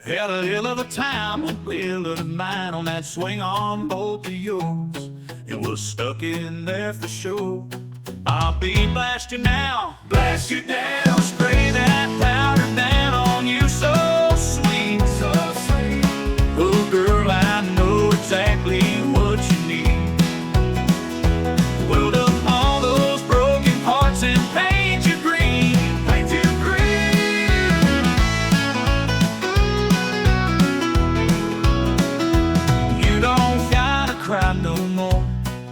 Had a hell of a time with Willard and mine on that swing on bolt of yours. It was stuck in there for sure. I'll be blast you now, blast you down, spray that powder down on you so sweet, so sweet. Oh girl, I know exactly what you need. Weld up all those broken parts and paint you green, paint you green. You don't gotta cry no more,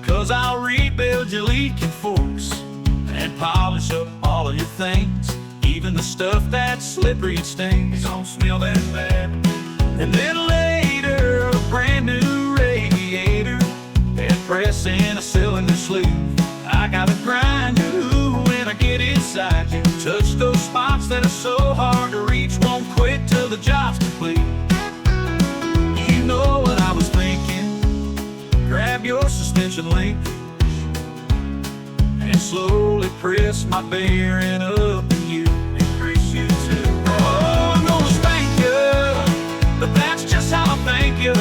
'cause I'll rebuild your leaking forks and polish up all of your things, even the stuff that's slippery and stings. Don't smell that bad. And then later, a brand new radiator and press in a cylinder sleeve. I gotta grind you when I get inside you. Touch those spots that are so hard to reach. Won't quit till the job's complete. You know what I was thinking. Grab your suspension link and slowly press my bearing up in you. Increase you too. Oh, I'm gonna spank you, but that's just how I thank you.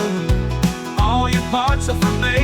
All your parts are from there.